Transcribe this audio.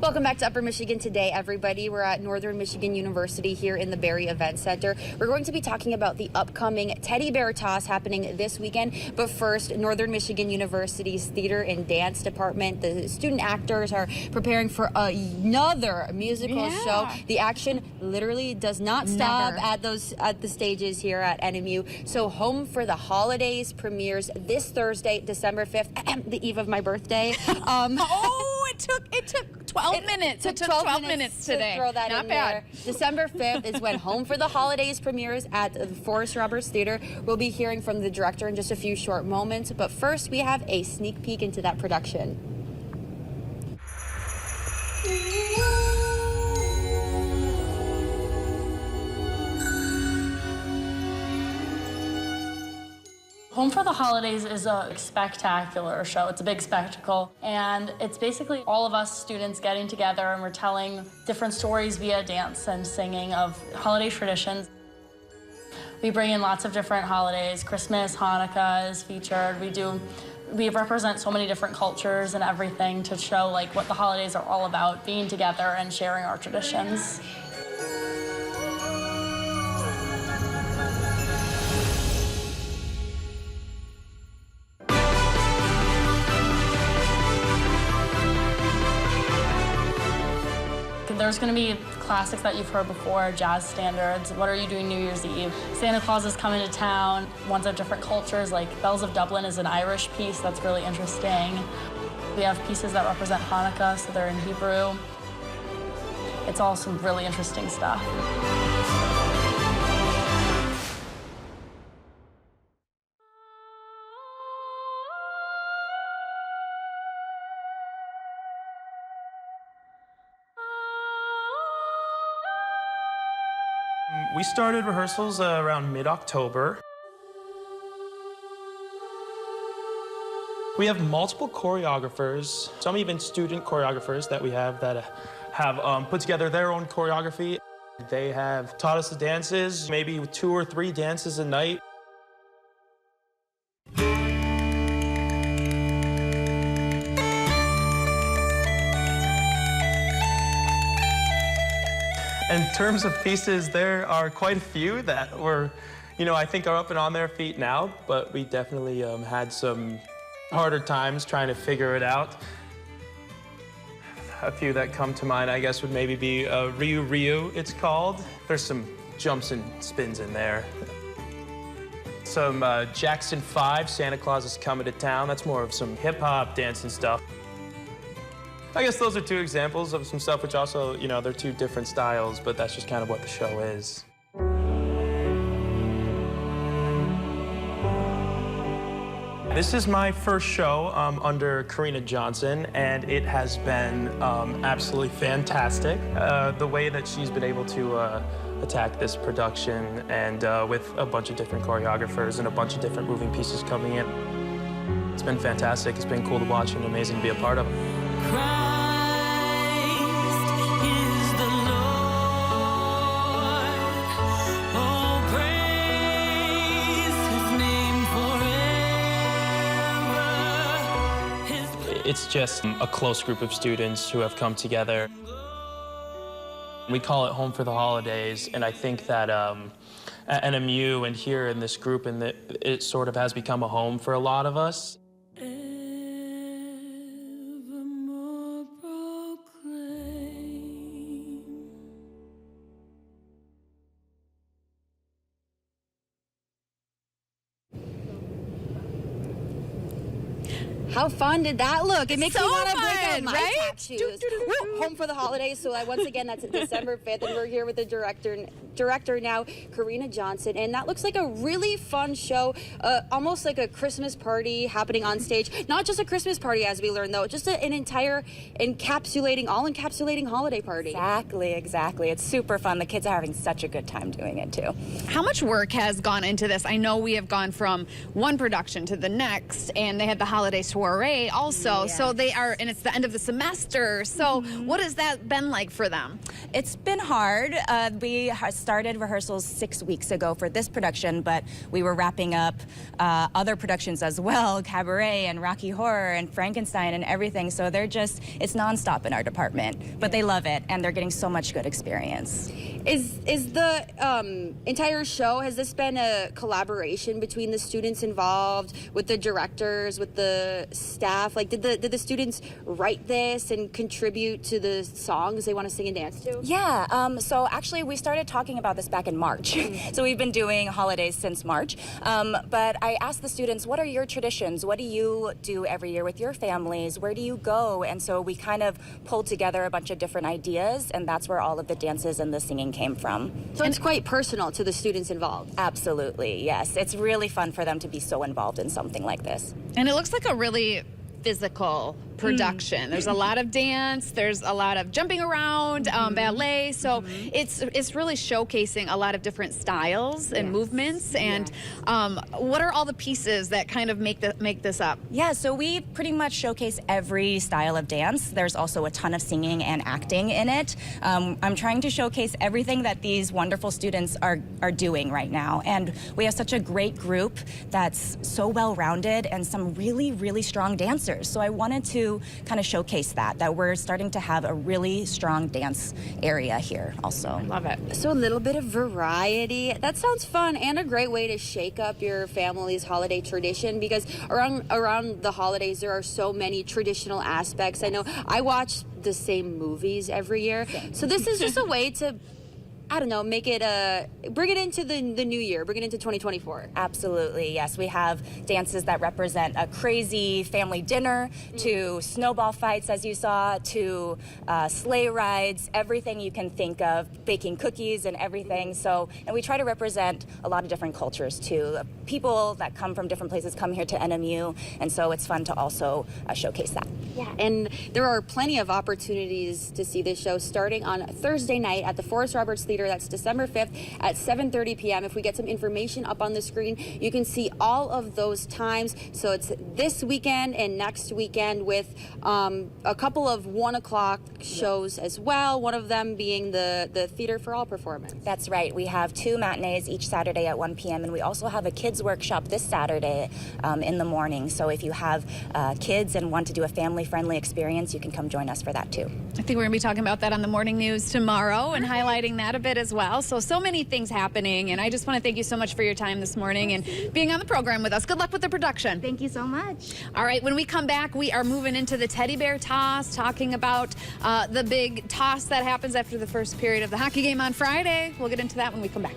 Welcome back to Upper Michigan Today, everybody. We're at Northern Michigan University here in the Berry Event Center. We're going to be talking about the upcoming Teddy Bear Toss happening this weekend. But first, Northern Michigan University's Theater and Dance Department, the student actors are preparing for another musical show. The action literally does not stop at the stages here at NMU. So Home for the Holidays premieres this Thursday, December 5th, the eve of my birthday. It took 12 minutes. It took 12 minutes today. To throw that Not in bad. there. December 5th is when Home for the Holidays premieres at the Forrest Roberts Theater. We'll be hearing from the director in just a few short moments, but first we have a sneak peek into that production. Home for the Holidays is a spectacular show. It's a big spectacle, and it's basically all of us students getting together and we're telling different stories via dance and singing of holiday traditions. We bring in lots of different holidays. Christmas, Hanukkah is featured. We represent so many different cultures and everything to show like what the holidays are all about, being together and sharing our traditions. There's going to be classics that you've heard before, jazz standards, What Are You Doing New Year's Eve? Santa Claus is Coming to Town, ones of different cultures, like Bells of Dublin is an Irish piece that's really interesting. We have pieces that represent Hanukkah, so they're in Hebrew. It's all some really interesting stuff. We started rehearsals around mid-October. We have multiple choreographers, some even student choreographers that we have that have put together their own choreography. They have taught us the dances, maybe 2 or 3 dances a night. In terms of pieces, there are quite a few that were, I think are up and on their feet now, but we definitely had some harder times trying to figure it out. A few that come to mind, I guess, would maybe be Ryu Ryu, it's called. There's some jumps and spins in there. Some Jackson 5, Santa Claus is Coming to Town. That's more of some hip-hop dancing stuff. I guess those are 2 examples of some stuff which also, they're 2 different styles, but that's just kind of what the show is. This is my first show under Karina Johnson, and it has been absolutely fantastic. The way that she's been able to attack this production and with a bunch of different choreographers and a bunch of different moving pieces coming in. It's been fantastic. It's been cool to watch and amazing to be a part of. It's just a close group of students who have come together. We call it Home for the Holidays, and I think that at NMU and here in this group, it sort of has become a home for a lot of us. How fun did that look? It makes me want to break out my right? tack shoes. Woo! Home for the Holidays. So once again, that's December 5th, and we're here with the director now, Karina Johnson, and that looks like a really fun show, almost like a Christmas party happening on stage. Not just a Christmas party, as we learned, though, just an entire all-encapsulating holiday party. Exactly. It's super fun. The kids are having such a good time doing it, too. How much work has gone into this? I know we have gone from one production to the next, and they had the holiday tour soiree also. So they are, and it's the end of the semester. So what has that been like for them? It's been hard. We started rehearsals 6 weeks ago for this production, but we were wrapping up other productions as well, Cabaret and Rocky Horror and Frankenstein and everything. So it's nonstop in our department, but they love it and they're getting so much good experience. Is the entire show, has this been a collaboration between the students involved, with the directors, with the staff? Like, did the students write this and contribute to the songs they want to sing and dance to? Yeah, so actually we started talking about this back in March. So we've been doing holidays since March. But I asked the students, what are your traditions? What do you do every year with your families? Where do you go? And so we kind of pulled together a bunch of different ideas, and that's where all of the dances and the singing came from. So it's quite personal to the students involved. Absolutely, yes. It's really fun for them to be so involved in something like this. And it looks like a really physical production. There's a lot of dance, there's a lot of jumping around, ballet, so it's really showcasing a lot of different styles and movements. And what are all the pieces that kind of make this up? Yeah, so we pretty much showcase every style of dance. There's also a ton of singing and acting in it. I'm trying to showcase everything that these wonderful students are doing right now, and we have such a great group that's so well-rounded and some really, really strong dancers. So I wanted to kind of showcase that we're starting to have a really strong dance area here also. Love it. So a little bit of variety. That sounds fun and a great way to shake up your family's holiday tradition, because around the holidays there are so many traditional aspects. I know I watch the same movies every year. So this is just a way to, I don't know, make it bring it into the new year, bring it into 2024. Absolutely, yes. We have dances that represent a crazy family dinner, to snowball fights, as you saw, to sleigh rides, everything you can think of, baking cookies and everything. So, and we try to represent a lot of different cultures too. People that come from different places come here to NMU, and so it's fun to also showcase that. Yeah, and there are plenty of opportunities to see this show starting on Thursday night at the Forrest Roberts Theater. That's December 5th at 7:30 p.m. If we get some information up on the screen, you can see all of those times. So it's this weekend and next weekend, with a couple of 1 o'clock shows as well, one of them being the Theater for All performance. That's right. We have 2 matinees each Saturday at 1 p.m. and we also have a kids workshop this Saturday in the morning. So if you have kids and want to do a family-friendly experience, you can come join us for that too. I think we're going to be talking about that on the morning news tomorrow and highlighting that a bit as well. So many things happening, and I just want to thank you so much for your time this morning and being on the program with us. Good luck with the production. Thank you so much. All right, when we come back, we are moving into the teddy bear toss, talking about the big toss that happens after the first period of the hockey game on Friday. We'll get into that when we come back.